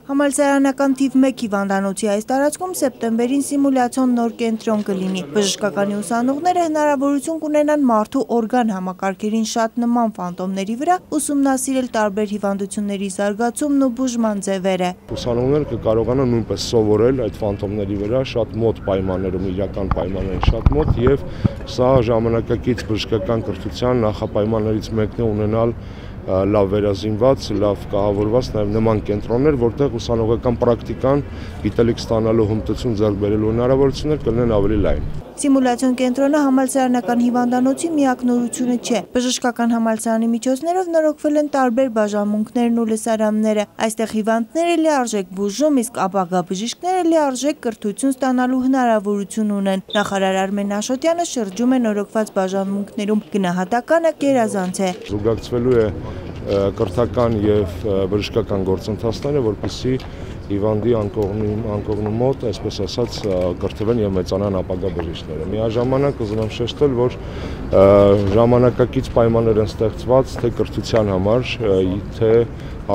Համալսարանական թիվ 1 հիվանդանոցի այս տարածքում սեպտեմբերին սիմուլյացիոն նոր կենտրոն կլինի։ Բժշկականի ուսանողները հնարավորություն կունենան մարդու օրգան համակարգերին շատ նման ֆանտոմների վրա ուսումնասիրել տարբեր հիվանդությունների զարգացումն ու բուժման ձևերը։ Ուսանողները կկարողանան նույնպես սովորել այդ ֆանտոմների վրա շատ մոտ պայմաններում, իրական պայմաններին շատ մոտ, եւ սա ժամանակակից բժշկական կրթության նախապայմաններից մեկն է ունենալ լավ վերազինված, լավ կահավորված նաև նման կենտրոններ, որտեղ ուսանողական պրակտիկան, գիտելիք ստանալու հմտություն ձեռք բերելու հնարավորություններ կլինեն ավելի լայն։ Սիմուլյացիոն կենտրոնը համալսարանական հիվանդանոցի միակ նորությունը չէ։ Բժշկական համալսարանի միջոցներով նորոգվել են տարբեր բաժանմունքներն ու լսարանները։ Այստեղ հիվանդները լիարժեք բուժում, իսկ ապագա բժիշկները լիարժեք կրթություն ստանալու հնարավորություն ունեն։ Նախարար Արմեն Աշոտյանը շրջում է նորոգված բաժանմունքներում, գնահատականը գերազանց է։ Զուգակցվելու է կրթական եւ բժշկական գործընթացները, որպեսզի հիվանդի անկողնու մոտ, այսպես ասած, կրթվեն եւ մեծանան ապագա բժիշկները։ Միաժամանակ ուզում եմ շեշտել, որ ժամանակակից պայմաններ են ստեղծված թե կրթության համար, թե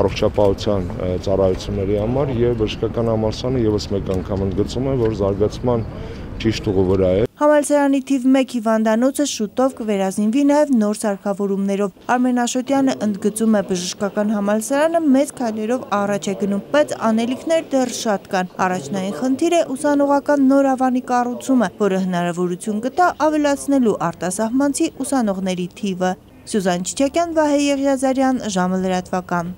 առողջապահության ծառայությունների համար եւ բժշկական համալսարանը եւս մեկ անգամ ընդգծում է, որ զարգացման ճիշտ ուղու վրա է։ Համալսարանի թիվ 1 հիվանդանոցը շուտով կվերազինվի նաև նոր սարքավորումներով։ Արմեն Աշոտյանը ընդգծում է, բժշկական համալսարանը մեծ քայլերով առաջ է գնում, բայց անելիքներ դեռ շատ կան։ Առաջնային խնդիր է ուսանողական նոր ավանի կառուցումը, որը հնարավորություն կտա ավելացնելու արտասահմանցի ուսանողների թիվը։ Սյուզան Չիչակյան, Վահե Եղիազարյան, ժամը լրատվական։